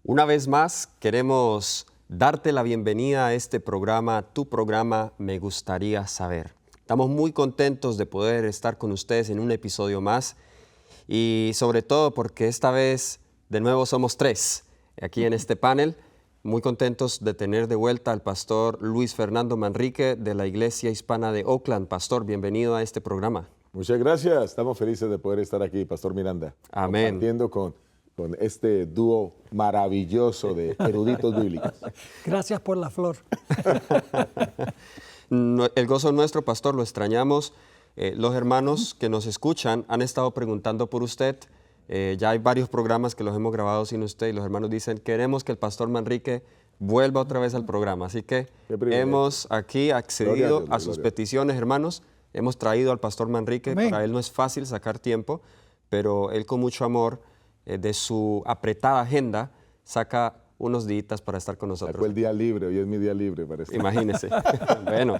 Una vez más, queremos darte la bienvenida a este programa, tu programa Me Gustaría Saber. Estamos muy contentos de poder estar con ustedes en un episodio más y sobre todo porque esta vez de nuevo somos tres aquí en este panel. Muy contentos de tener de vuelta al pastor Luis Fernando Manrique de la Iglesia Hispana de Oakland. Pastor, bienvenido a este programa. Muchas gracias. Estamos felices de poder estar aquí, Pastor Miranda. Amén. Compartiendo con este dúo maravilloso de eruditos bíblicos. Gracias por la flor. El gozo nuestro, pastor, lo extrañamos. Los hermanos que nos escuchan han estado preguntando por usted. Ya hay varios programas que los hemos grabado sin usted y los hermanos dicen, queremos que el pastor Manrique vuelva otra vez al programa. Así que hemos aquí accedido a sus peticiones, hermanos. Hemos traído al pastor Manrique. Amén. Para él no es fácil sacar tiempo, pero él con mucho amor de su apretada agenda saca unos días para estar con nosotros. Sacó el día libre, hoy es mi día libre. Parece. Imagínese. Bueno,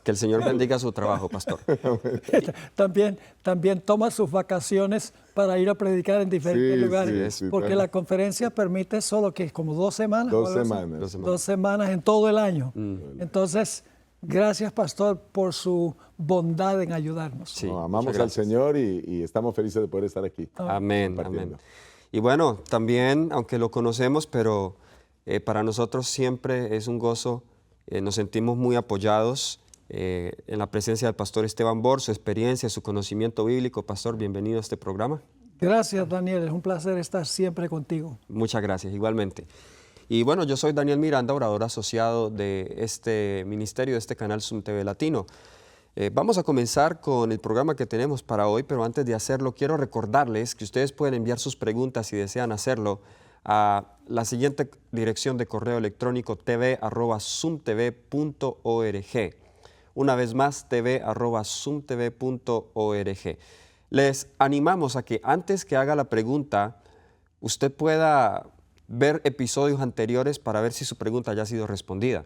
que el Señor bendiga su trabajo, pastor. También toma sus vacaciones para ir a predicar en diferentes lugares. Porque la conferencia permite solo que como 2 semanas. 2 semanas. 2 semanas en todo el año. Entonces, gracias, pastor, por su bondad en ayudarnos. Sí, amamos al Señor y estamos felices de poder estar aquí. Amén, amén. Y bueno, también, aunque lo conocemos, pero para nosotros siempre es un gozo, nos sentimos muy apoyados en la presencia del pastor Esteban Bor, su experiencia, su conocimiento bíblico. Pastor, bienvenido a este programa. Gracias, Daniel, es un placer estar siempre contigo. Muchas gracias, igualmente. Y bueno, yo soy Daniel Miranda, orador asociado de este ministerio, de este canal Zoom TV Latino. Vamos a comenzar con el programa que tenemos para hoy, pero antes de hacerlo quiero recordarles que ustedes pueden enviar sus preguntas si desean hacerlo a la siguiente dirección de correo electrónico tv@zoomtv.org. Una vez más, tv@zoomtv.org. Les animamos a que antes que haga la pregunta, usted pueda ver episodios anteriores para ver si su pregunta ya ha sido respondida.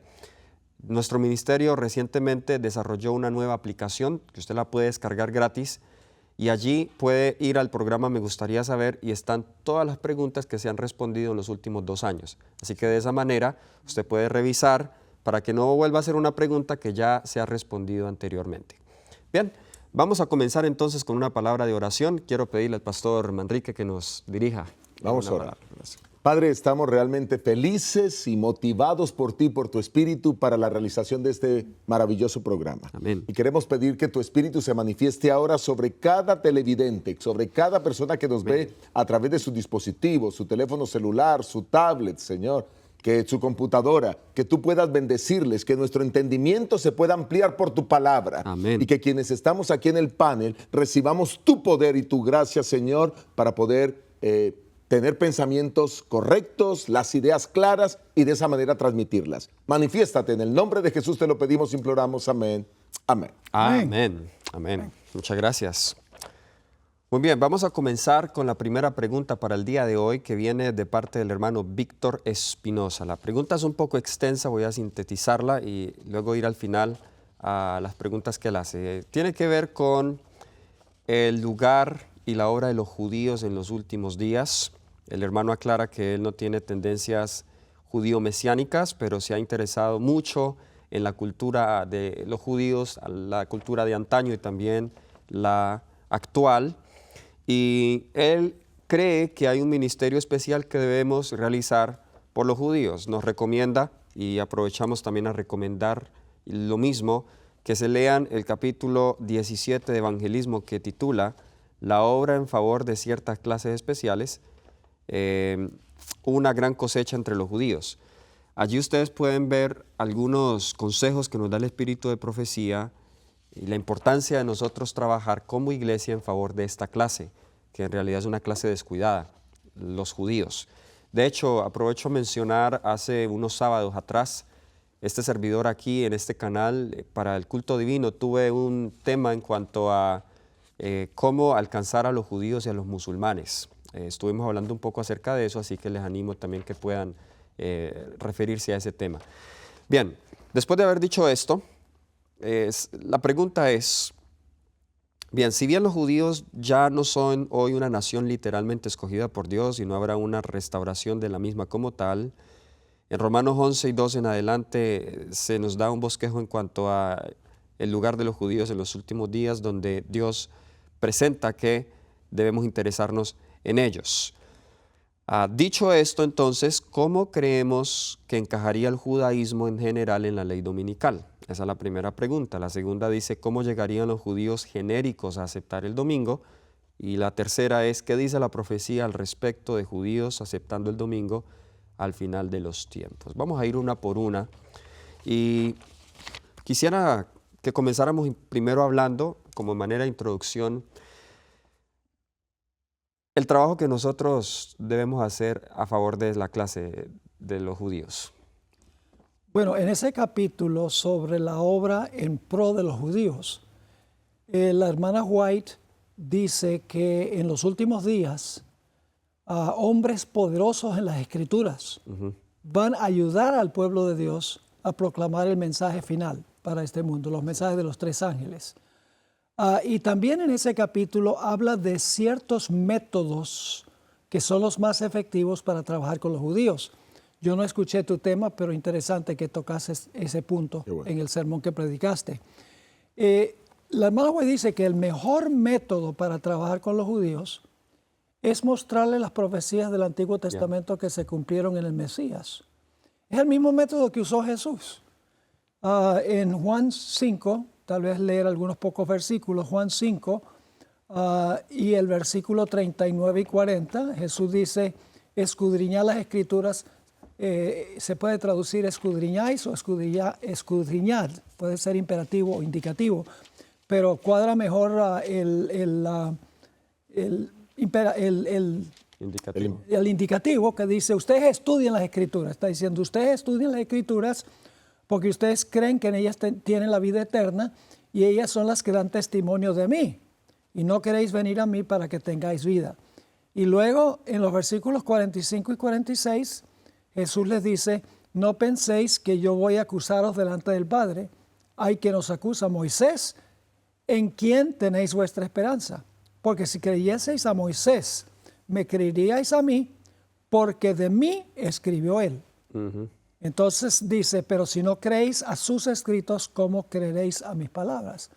Nuestro ministerio recientemente desarrolló una nueva aplicación que usted la puede descargar gratis y allí puede ir al programa Me Gustaría Saber y están todas las preguntas que se han respondido en los últimos 2 años. Así que de esa manera usted puede revisar para que no vuelva a hacer una pregunta que ya se ha respondido anteriormente. Bien, vamos a comenzar entonces con una palabra de oración. Quiero pedirle al pastor Manrique que nos dirija. Vamos a orar. Padre, estamos realmente felices y motivados por ti, por tu Espíritu, para la realización de este maravilloso programa. Amén. Y queremos pedir que tu Espíritu se manifieste ahora sobre cada televidente, sobre cada persona que nos ve a través de su dispositivo, su teléfono celular, su tablet, Señor, que su computadora, que tú puedas bendecirles, que nuestro entendimiento se pueda ampliar por tu palabra. Amén. Y que quienes estamos aquí en el panel recibamos tu poder y tu gracia, Señor, para poder tener pensamientos correctos, las ideas claras y de esa manera transmitirlas. Manifiéstate, en el nombre de Jesús te lo pedimos, imploramos. Amén. Amén. Amén. Amén. Muchas gracias. Muy bien, vamos a comenzar con la primera pregunta para el día de hoy que viene de parte del hermano Víctor Espinosa. La pregunta es un poco extensa, voy a sintetizarla y luego ir al final a las preguntas que él hace. Tiene que ver con el lugar y la obra de los judíos en los últimos días. El hermano aclara que él no tiene tendencias judío-mesiánicas, pero se ha interesado mucho en la cultura de los judíos, la cultura de antaño y también la actual. Y él cree que hay un ministerio especial que debemos realizar por los judíos. Nos recomienda, y aprovechamos también a recomendar lo mismo, que se lean el capítulo 17 de Evangelismo que titula La obra en favor de ciertas clases especiales, una gran cosecha entre los judíos. Allí ustedes pueden ver algunos consejos que nos da el Espíritu de Profecía y la importancia de nosotros trabajar como iglesia en favor de esta clase, que en realidad es una clase descuidada, los judíos. De hecho, aprovecho a mencionar, hace unos sábados atrás, este servidor aquí en este canal, para el culto divino, tuve un tema en cuanto a cómo alcanzar a los judíos y a los musulmanes. Estuvimos hablando un poco acerca de eso, así que les animo también que puedan referirse a ese tema. Bien, después de haber dicho esto, la pregunta es, Bien, si bien los judíos ya no son hoy una nación literalmente escogida por Dios y no habrá una restauración de la misma como tal, en Romanos 11 y 12 en adelante se nos da un bosquejo en cuanto a el lugar de los judíos en los últimos días, donde Dios presenta que debemos interesarnos en ellos. Dicho esto, entonces, ¿cómo creemos que encajaría el judaísmo en general en la ley dominical? Esa es la primera pregunta. La segunda dice, ¿cómo llegarían los judíos genéricos a aceptar el domingo? Y la tercera es, ¿qué dice la profecía al respecto de judíos aceptando el domingo al final de los tiempos? Vamos a ir una por una. Y quisiera que comenzáramos primero hablando, como manera de introducción, el trabajo que nosotros debemos hacer a favor de la clase de los judíos. Bueno, en ese capítulo sobre la obra en pro de los judíos, la hermana White dice que en los últimos días hombres poderosos en las Escrituras van a ayudar al pueblo de Dios a proclamar el mensaje final para este mundo, los mensajes de los tres ángeles. Y también en ese capítulo habla de ciertos métodos que son los más efectivos para trabajar con los judíos. Yo no escuché tu tema, pero interesante que tocases ese punto en el sermón que predicaste. La hermana White dice que el mejor método para trabajar con los judíos es mostrarles las profecías del Antiguo Testamento que se cumplieron en el Mesías. Es el mismo método que usó Jesús. En Juan 5, tal vez leer algunos pocos versículos, Juan 5 y el versículo 39 y 40, Jesús dice, escudriñad las Escrituras, se puede traducir escudriñáis o escudriñad, puede ser imperativo o indicativo, pero cuadra mejor el indicativo que dice, ustedes estudian las Escrituras, está diciendo, ustedes estudian las Escrituras porque ustedes creen que en ellas tienen la vida eterna y ellas son las que dan testimonio de mí. Y no queréis venir a mí para que tengáis vida. Y luego en los versículos 45 y 46, Jesús les dice, no penséis que yo voy a acusaros delante del Padre. Hay quien os acusa, Moisés, en quien tenéis vuestra esperanza. Porque si creyeseis a Moisés, me creeríais a mí, porque de mí escribió él. Entonces dice, pero si no creéis a sus escritos, ¿cómo creeréis a mis palabras?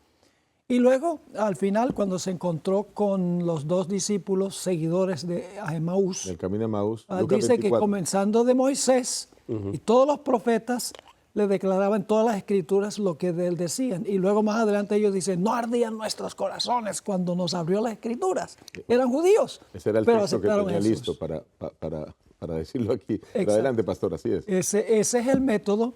Y luego, al final, cuando se encontró con los dos discípulos seguidores de Emaús, el camino de Emaús, dice 24. Que comenzando de Moisés y todos los profetas le declaraban todas las escrituras lo que de él decían. Y luego más adelante ellos dicen, no ardían nuestros corazones cuando nos abrió las escrituras. Eran judíos. Ese era el texto que tenía listo para decirlo aquí. Pero adelante, pastor, así es. Ese es el método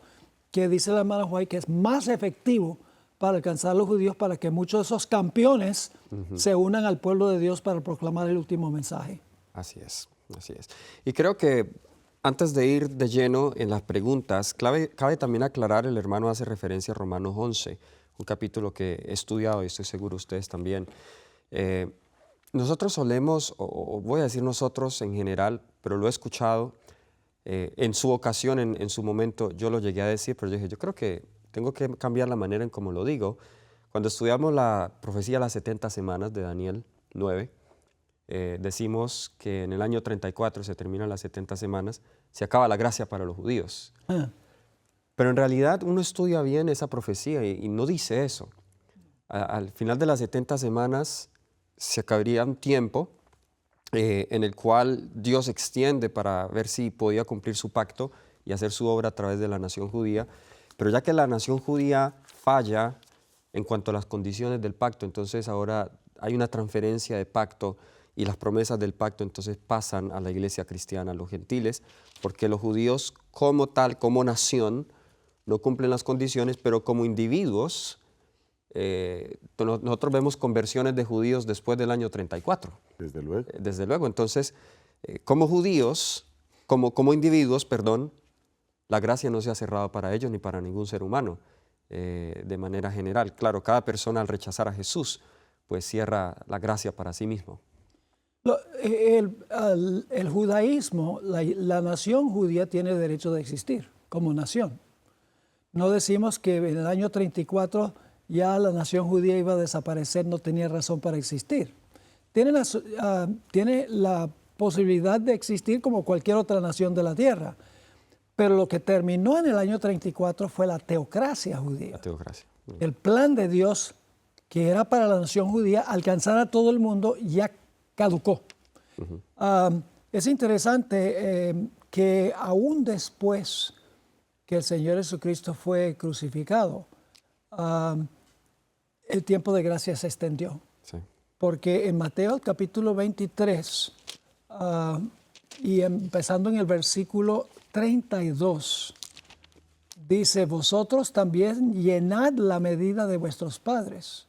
que dice la hermana White que es más efectivo para alcanzar a los judíos, para que muchos de esos campeones se unan al pueblo de Dios para proclamar el último mensaje. Así es, así es. Y creo que antes de ir de lleno en las preguntas, cabe también aclarar, el hermano hace referencia a Romanos 11, un capítulo que he estudiado y estoy seguro ustedes también. Nosotros solemos, o voy a decir nosotros en general, pero lo he escuchado, en su ocasión, en su momento, yo lo llegué a decir, pero yo dije, yo creo que tengo que cambiar la manera en cómo lo digo. Cuando estudiamos la profecía de las 70 semanas de Daniel 9, decimos que en el año 34 se terminan las 70 semanas, se acaba la gracia para los judíos. Pero en realidad uno estudia bien esa profecía y no dice eso. Al final de las 70 semanas se acabaría un tiempo en el cual Dios extiende para ver si podía cumplir su pacto y hacer su obra a través de la nación judía. Pero ya que la nación judía falla en cuanto a las condiciones del pacto, entonces ahora hay una transferencia de pacto y las promesas del pacto entonces pasan a la iglesia cristiana, a los gentiles, porque los judíos como tal, como nación, no cumplen las condiciones, pero como individuos, nosotros vemos conversiones de judíos después del año 34. Desde luego. Desde luego. Entonces, como judíos, como individuos, perdón, la gracia no se ha cerrado para ellos ni para ningún ser humano, de manera general. Claro, cada persona al rechazar a Jesús, pues cierra la gracia para sí mismo. El judaísmo, la nación judía tiene derecho de existir como nación. No decimos que en el año 34 ya la nación judía iba a desaparecer, no tenía razón para existir. Tiene la posibilidad de existir como cualquier otra nación de la tierra, pero lo que terminó en el año 34 fue la teocracia judía. La teocracia. El plan de Dios, que era para la nación judía, alcanzar a todo el mundo, ya caducó. Es interesante que aún después que el Señor Jesucristo fue crucificado, el tiempo de gracia se extendió. Sí. Porque en Mateo capítulo 23, y empezando en el versículo 32, dice, vosotros también llenad la medida de vuestros padres.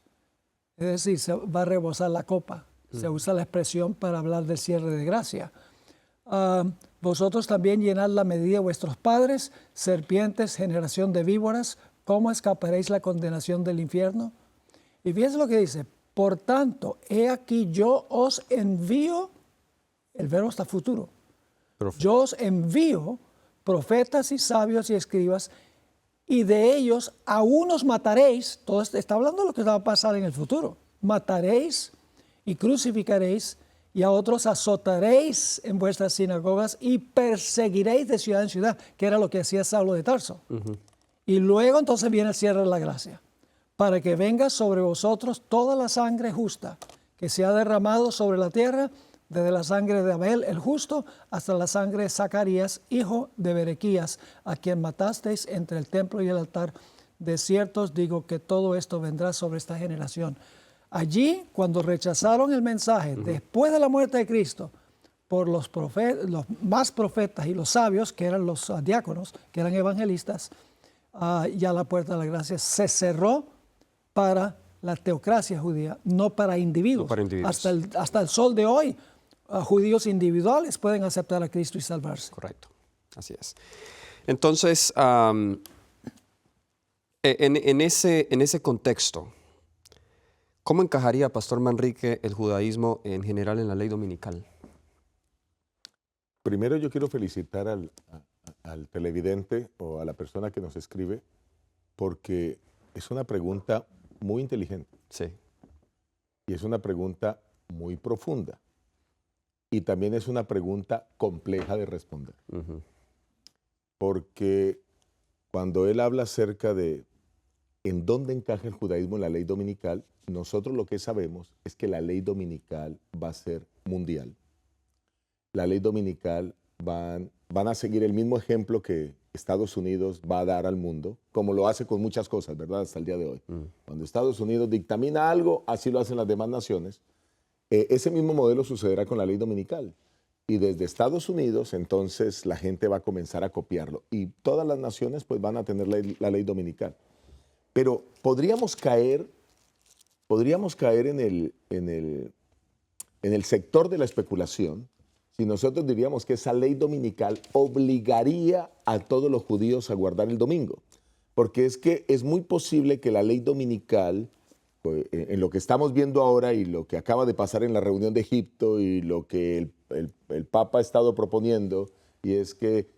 Es decir, se va a rebosar la copa. Se usa la expresión para hablar del cierre de gracia. Vosotros también llenad la medida de vuestros padres, serpientes, generación de víboras, ¿cómo escaparéis la condenación del infierno? Y fíjense lo que dice, por tanto, he aquí yo os envío, el verbo está futuro, yo os envío profetas y sabios y escribas, y de ellos a unos mataréis, todo está hablando de lo que va a pasar en el futuro, mataréis y crucificaréis, y a otros azotaréis en vuestras sinagogas y perseguiréis de ciudad en ciudad, que era lo que hacía Saulo de Tarso. Y luego entonces viene el cierre de la gracia, para que venga sobre vosotros toda la sangre justa que se ha derramado sobre la tierra, desde la sangre de Abel el justo hasta la sangre de Zacarías, hijo de Berequías, a quien matasteis entre el templo y el altar. De cierto os digo que todo esto vendrá sobre esta generación. Allí, cuando rechazaron el mensaje, después de la muerte de Cristo, por los más profetas y los sabios, que eran los diáconos, que eran evangelistas, ya la puerta de la gracia se cerró para la teocracia judía, no para individuos. No para individuos. Hasta el sol de hoy, judíos individuales pueden aceptar a Cristo y salvarse. Correcto, así es. Entonces, en ese contexto, ¿cómo encajaría, Pastor Manrique, el judaísmo en general en la ley dominical? Primero yo quiero felicitar al televidente o a la persona que nos escribe, porque es una pregunta muy inteligente. Sí. Y es una pregunta muy profunda. Y también es una pregunta compleja de responder. Porque cuando él habla acerca de en dónde encaja el judaísmo en la ley dominical, nosotros lo que sabemos es que la ley dominical va a ser mundial. La ley dominical van a seguir el mismo ejemplo que Estados Unidos va a dar al mundo, como lo hace con muchas cosas, ¿verdad? Hasta el día de hoy. Cuando Estados Unidos dictamina algo, así lo hacen las demás naciones. Ese mismo modelo sucederá con la ley dominical. Y desde Estados Unidos, entonces, la gente va a comenzar a copiarlo. Y todas las naciones pues van a tener la ley dominical. Pero podríamos caer en el sector de la especulación si nosotros diríamos que esa ley dominical obligaría a todos los judíos a guardar el domingo. Porque es que es muy posible que la ley dominical, pues, en lo que estamos viendo ahora y lo que acaba de pasar en la reunión de Egipto y lo que el Papa ha estado proponiendo, y es que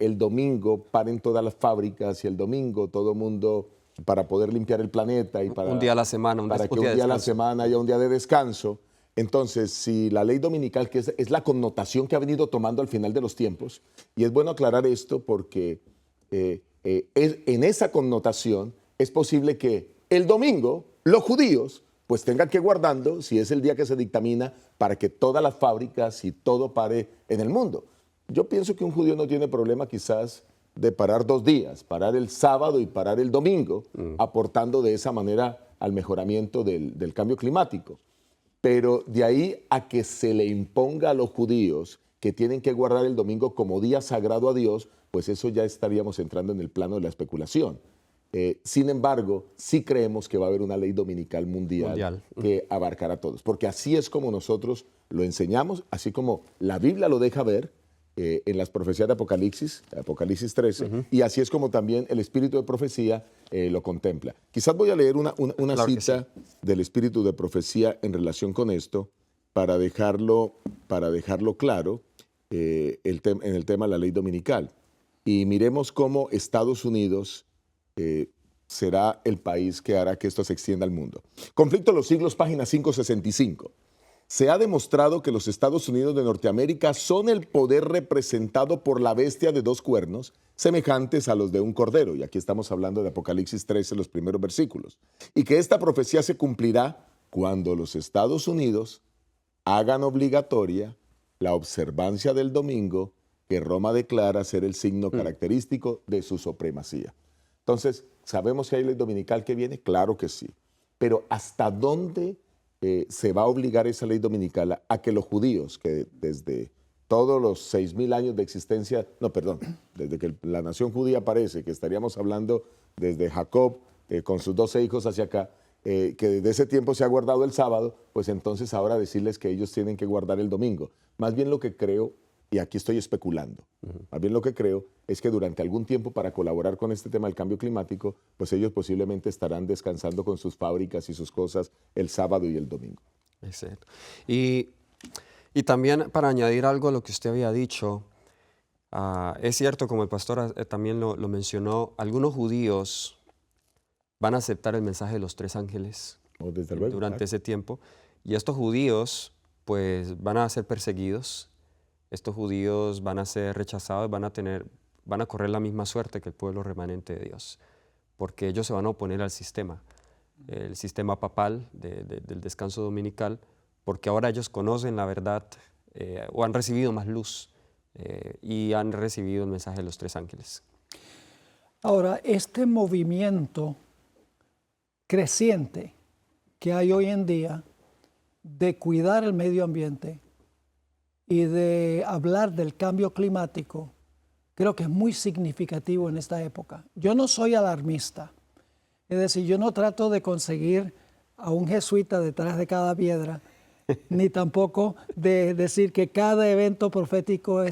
el domingo paren todas las fábricas y el domingo todo el mundo, para poder limpiar el planeta y para un día a la semana, para que un día a la semana haya un día de descanso. Entonces, si la ley dominical, que es la connotación que ha venido tomando al final de los tiempos, y es bueno aclarar esto porque en esa connotación es posible que el domingo los judíos pues tengan que guardando, si es el día que se dictamina, para que todas las fábricas y todo pare en el mundo. Yo pienso que un judío no tiene problema quizás de parar 2 días, parar el sábado y parar el domingo, aportando de esa manera al mejoramiento del cambio climático. Pero de ahí a que se le imponga a los judíos que tienen que guardar el domingo como día sagrado a Dios, pues eso ya estaríamos entrando en el plano de la especulación. Sin embargo, sí creemos que va a haber una ley dominical mundial que abarcará a todos, porque así es como nosotros lo enseñamos, así como la Biblia lo deja ver en las profecías de Apocalipsis 13, y así es como también el espíritu de profecía lo contempla. Quizás voy a leer una Claro cita del espíritu de profecía en relación con esto, para dejarlo claro en el tema de la ley dominical. Y miremos cómo Estados Unidos será el país que hará que esto se extienda al mundo. Conflicto de los siglos, página 565. Se ha demostrado que los Estados Unidos de Norteamérica son el poder representado por la bestia de dos cuernos, semejantes a los de un cordero. Y aquí estamos hablando de Apocalipsis 13, los primeros versículos. Y que esta profecía se cumplirá cuando los Estados Unidos hagan obligatoria la observancia del domingo, que Roma declara ser el signo característico de su supremacía. Entonces, ¿sabemos que hay ley dominical que viene? Claro que sí. Pero ¿hasta dónde se va a obligar esa ley dominical a que los judíos, que desde todos los 6,000 años de existencia, desde que la nación judía aparece, que estaríamos hablando desde Jacob con sus 12 hijos hacia acá, que desde ese tiempo se ha guardado el sábado, pues entonces ahora decirles que ellos tienen que guardar el domingo? Más bien lo que creo, y aquí estoy especulando, más bien lo que creo es que durante algún tiempo, para colaborar con este tema del cambio climático, pues ellos posiblemente estarán descansando con sus fábricas y sus cosas el sábado y el domingo. Exacto. Y también para añadir algo a lo que usted había dicho, es cierto, como el pastor también lo mencionó, algunos judíos van a aceptar el mensaje de los tres ángeles Desde luego, durante claro. ese tiempo. Y estos judíos pues van a ser perseguidos, estos judíos van a ser rechazados, van a correr la misma suerte que el pueblo remanente de Dios, porque ellos se van a oponer al sistema, el sistema papal del descanso dominical, porque ahora ellos conocen la verdad o han recibido más luz y han recibido el mensaje de los tres ángeles. Ahora, este movimiento creciente que hay hoy en día de cuidar el medio ambiente y de hablar del cambio climático, creo que es muy significativo en esta época. Yo no soy alarmista, es decir, yo no trato de conseguir a un jesuita detrás de cada piedra, ni tampoco de decir que cada evento profético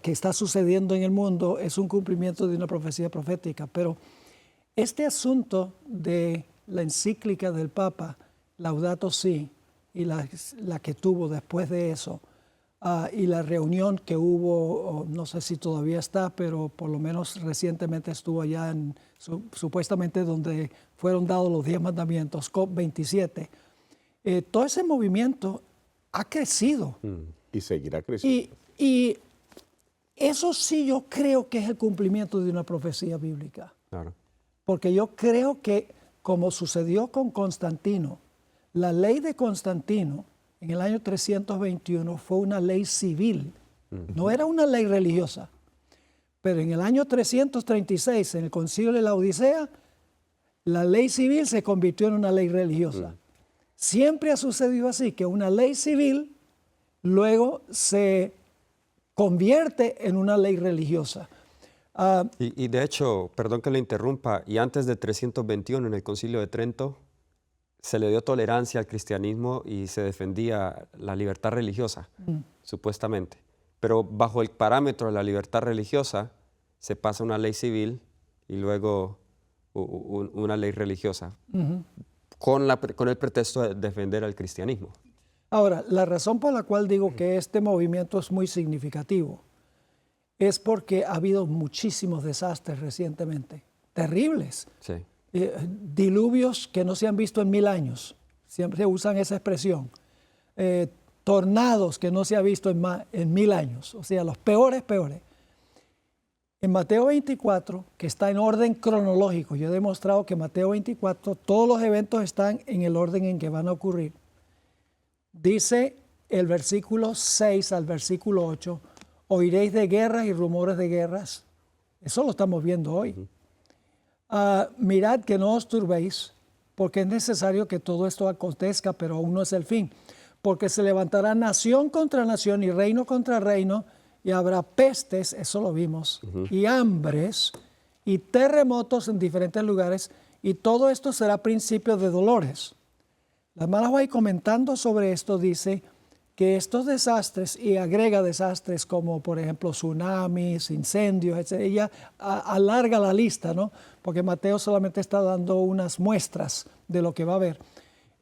que está sucediendo en el mundo es un cumplimiento de una profecía profética. Pero este asunto de la encíclica del Papa, Laudato Si, y la que tuvo después de eso, y la reunión que hubo, no sé si todavía está, pero por lo menos recientemente estuvo allá, supuestamente donde fueron dados los 10 mandamientos, COP27. Todo ese movimiento ha crecido. Y seguirá creciendo. Y eso sí yo creo que es el cumplimiento de una profecía bíblica. Claro. Porque yo creo que, como sucedió con Constantino, la ley de Constantino en el año 321 fue una ley civil, no era una ley religiosa. Pero en el año 336, en el Concilio de la Odisea, la ley civil se convirtió en una ley religiosa. Siempre ha sucedido así, que una ley civil luego se convierte en una ley religiosa. Y de hecho, perdón que le interrumpa, y antes de 321 en el Concilio de Trento, se le dio tolerancia al cristianismo y se defendía la libertad religiosa, supuestamente. Pero bajo el parámetro de la libertad religiosa se pasa una ley civil y luego una ley religiosa, con el pretexto de defender al cristianismo. Ahora, la razón por la cual digo que este movimiento es muy significativo es porque ha habido muchísimos desastres recientemente, terribles. Sí. Diluvios que no se han visto en 1000 años, siempre usan esa expresión. Tornados que no se ha visto en 1000 años, o sea, los peores. En Mateo 24, que está en orden cronológico, yo he demostrado que Mateo 24, todos los eventos están en el orden en que van a ocurrir. Dice el versículo 6 al versículo 8, oiréis de guerras y rumores de guerras. Eso lo estamos viendo hoy. Mirad que no os turbéis, porque es necesario que todo esto acontezca, pero aún no es el fin. Porque se levantará nación contra nación y reino contra reino, y habrá pestes, eso lo vimos, y hambres, y terremotos en diferentes lugares, y todo esto será principio de dolores. La hermana White, comentando sobre esto, dice que estos desastres, y agrega desastres como por ejemplo tsunamis, incendios, etc. Ella alarga la lista, ¿no? Porque Mateo solamente está dando unas muestras de lo que va a haber.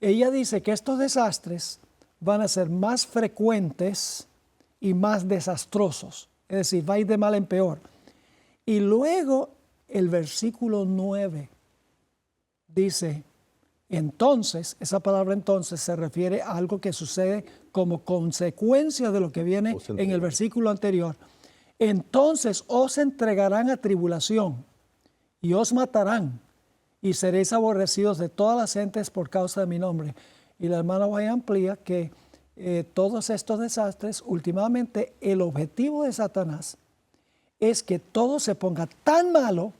Ella dice que estos desastres van a ser más frecuentes y más desastrosos. Es decir, va a ir de mal en peor. Y luego el versículo 9 dice, entonces, esa palabra entonces se refiere a algo que sucede como consecuencia de lo que viene en el versículo anterior. Entonces os entregarán a tribulación y os matarán y seréis aborrecidos de todas las gentes por causa de mi nombre. Y la hermana White amplía que todos estos desastres, últimamente el objetivo de Satanás es que todo se ponga tan malo,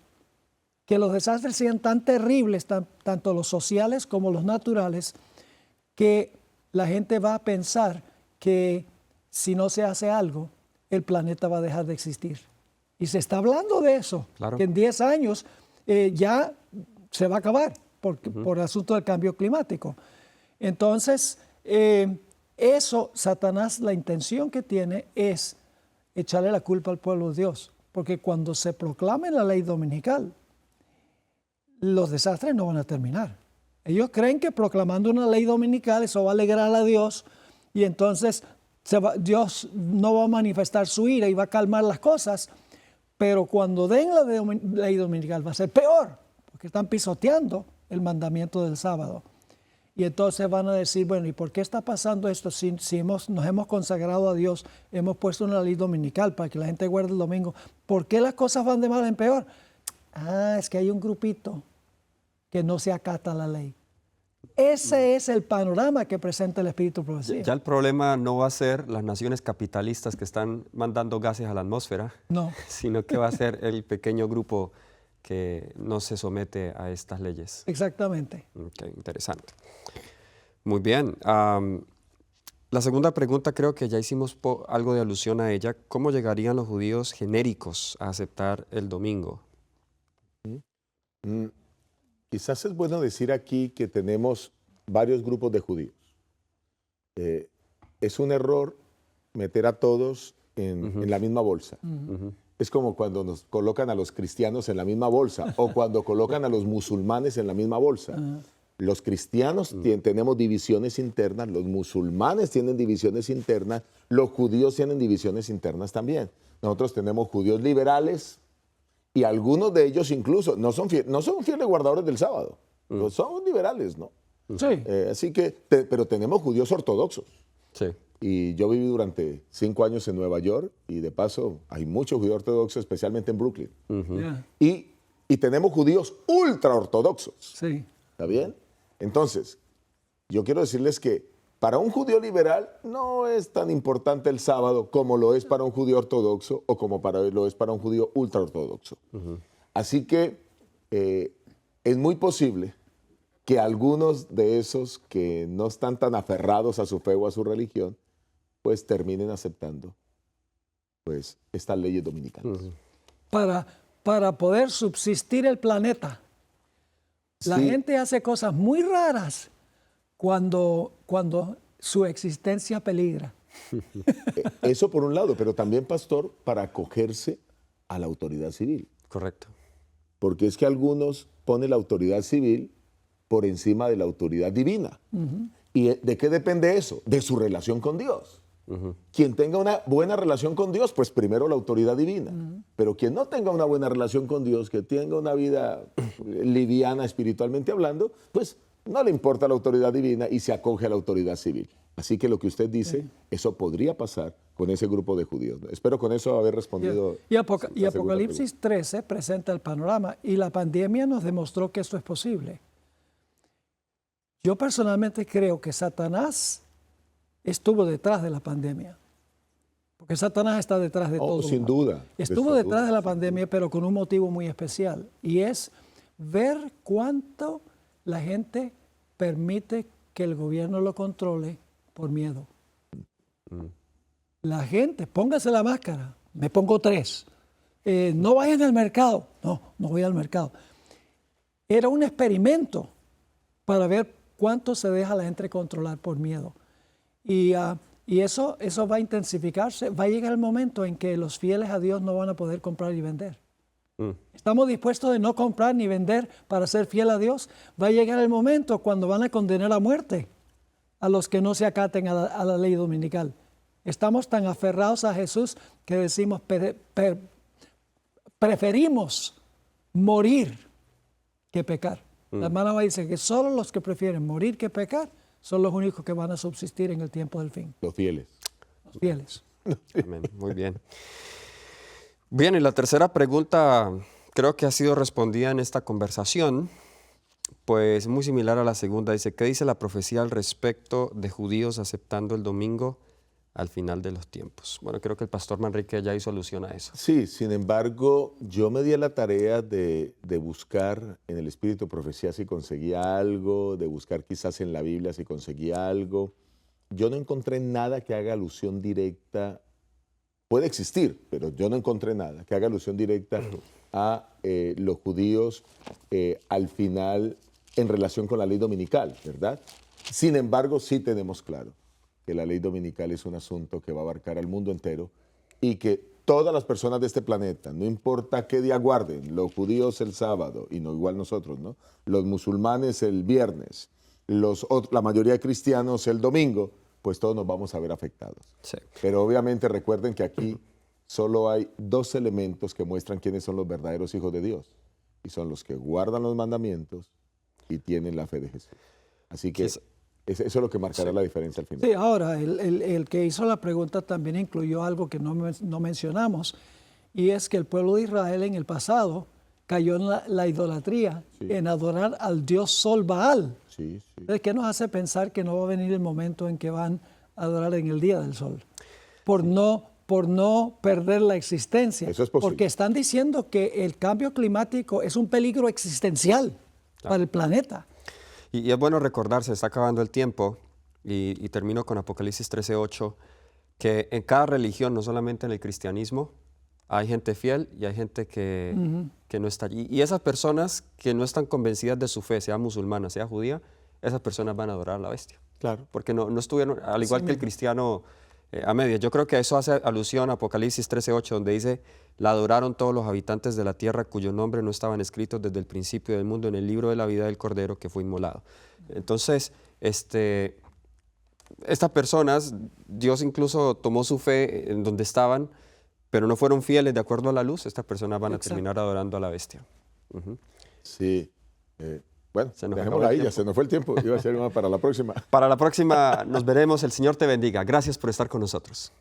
que los desastres sean tan terribles, tanto los sociales como los naturales, que la gente va a pensar que si no se hace algo, el planeta va a dejar de existir. Y se está hablando de eso, Claro. que en 10 años ya se va a acabar por el asunto del cambio climático. Entonces, eso, Satanás, la intención que tiene es echarle la culpa al pueblo de Dios, porque cuando se proclame la ley dominical, los desastres no van a terminar. Ellos creen que proclamando una ley dominical eso va a alegrar a Dios y entonces Dios no va a manifestar su ira y va a calmar las cosas, pero cuando den la ley dominical va a ser peor, porque están pisoteando el mandamiento del sábado. Y entonces van a decir, bueno, ¿y por qué está pasando esto? Si nos hemos consagrado a Dios, hemos puesto una ley dominical para que la gente guarde el domingo, ¿por qué las cosas van de mal en peor? Es que hay un grupito que no se acata la ley. Ese es el panorama que presenta el Espíritu Profecía. Ya el problema no va a ser las naciones capitalistas que están mandando gases a la atmósfera, No. sino que va a ser el pequeño grupo que no se somete a estas leyes. Exactamente. Ok, interesante. Muy bien. La segunda pregunta creo que ya hicimos algo de alusión a ella. ¿Cómo llegarían los judíos genéricos a aceptar el domingo? Quizás es bueno decir aquí que tenemos varios grupos de judíos. Es un error meter a todos en la misma bolsa. Es como cuando nos colocan a los cristianos en la misma bolsa o cuando colocan a los musulmanes en la misma bolsa. Los cristianos tenemos divisiones internas, los musulmanes tienen divisiones internas, los judíos tienen divisiones internas también. Nosotros tenemos judíos liberales y algunos de ellos incluso no son fieles guardadores del sábado, son liberales, ¿no? Sí. Así que, pero tenemos judíos ortodoxos. Sí. Y yo viví durante 5 años en Nueva York y de paso hay muchos judíos ortodoxos, especialmente en Brooklyn. Yeah. Y tenemos judíos ultra ortodoxos. Sí. ¿Está bien? Entonces, yo quiero decirles que para un judío liberal no es tan importante el sábado como lo es para un judío ortodoxo o como lo es para un judío ultra ortodoxo. Así que es muy posible que algunos de esos que no están tan aferrados a su fe o a su religión, pues terminen aceptando pues estas leyes dominicales. Para poder subsistir el planeta. La Sí. gente hace cosas muy raras cuando su existencia peligra. Eso por un lado, pero también, pastor, para acogerse a la autoridad civil. Correcto. Porque es que algunos ponen la autoridad civil por encima de la autoridad divina. ¿Y de qué depende eso? De su relación con Dios. Quien tenga una buena relación con Dios, pues primero la autoridad divina. Pero quien no tenga una buena relación con Dios, que tenga una vida liviana espiritualmente hablando, pues no le importa la autoridad divina y se acoge a la autoridad civil. Así que lo que usted dice, eso podría pasar con ese grupo de judíos. Espero con eso haber respondido. Y la segunda Apocalipsis 13 presenta el panorama y la pandemia nos demostró que esto es posible. Yo personalmente creo que Satanás estuvo detrás de la pandemia, porque Satanás está detrás de todo. Sin duda. Estuvo detrás de la pandemia, pero con un motivo muy especial, y es ver cuánto la gente permite que el gobierno lo controle por miedo. La gente, póngase la máscara, me pongo 3. No vayan al mercado. No voy al mercado. Era un experimento para ver cuánto se deja la gente controlar por miedo. Y eso va a intensificarse. Va a llegar el momento en que los fieles a Dios no van a poder comprar y vender. ¿Estamos dispuestos de no comprar ni vender para ser fiel a Dios? Va a llegar el momento cuando van a condenar a muerte a los que no se acaten a la ley dominical. Estamos tan aferrados a Jesús que decimos, preferimos morir que pecar. La hermana White dice que solo los que prefieren morir que pecar son los únicos que van a subsistir en el tiempo del fin. Los fieles. Los fieles. Amén. Muy bien. Bien, y la tercera pregunta creo que ha sido respondida en esta conversación, pues muy similar a la segunda. Dice, ¿qué dice la profecía al respecto de judíos aceptando el domingo al final de los tiempos? Bueno, creo que el pastor Manrique ya hizo alusión a eso. Sí, sin embargo, yo me di a la tarea de buscar en el Espíritu Profecía si conseguía algo, de buscar quizás en la Biblia si conseguía algo. Yo no encontré nada que haga alusión directa. Puede existir, pero yo no encontré nada que haga alusión directa a los judíos al final en relación con la ley dominical, ¿verdad? Sin embargo, sí tenemos claro que la ley dominical es un asunto que va a abarcar al mundo entero y que todas las personas de este planeta, no importa qué día guarden, los judíos el sábado, y no igual nosotros, ¿no? Los musulmanes el viernes, la mayoría de cristianos el domingo, pues todos nos vamos a ver afectados. Sí. Pero obviamente recuerden que aquí solo hay dos elementos que muestran quiénes son los verdaderos hijos de Dios. Y son los que guardan los mandamientos y tienen la fe de Jesús. Así que eso es lo que marcará la diferencia al final. Sí, ahora, el que hizo la pregunta también incluyó algo que no mencionamos, y es que el pueblo de Israel en el pasado cayó en la idolatría, en adorar al dios Sol Baal. Sí, sí. Entonces, ¿qué nos hace pensar que no va a venir el momento en que van a adorar en el día del sol? Por no perder la existencia. Eso es posible. Porque están diciendo que el cambio climático es un peligro existencial para el planeta. Y es bueno recordar, se está acabando el tiempo, y termino con Apocalipsis 13:8, que en cada religión, no solamente en el cristianismo, hay gente fiel y hay gente que no está allí. Y esas personas que no están convencidas de su fe, sea musulmana, sea judía, esas personas van a adorar a la bestia. Claro. Porque no estuvieron, al igual que el cristiano, a medias. Yo creo que eso hace alusión a Apocalipsis 13:8, donde dice, la adoraron todos los habitantes de la tierra cuyo nombre no estaban escritos desde el principio del mundo en el libro de la vida del Cordero que fue inmolado. Entonces, estas personas, Dios incluso tomó su fe en donde estaban, pero no fueron fieles de acuerdo a la luz. Estas personas van a terminar adorando a la bestia. Sí. Bueno, Se nos dejémosla acabó el ahí, ya tiempo. se nos fue el tiempo. Iba a ser una para la próxima. Para la próxima, nos veremos. El Señor te bendiga. Gracias por estar con nosotros.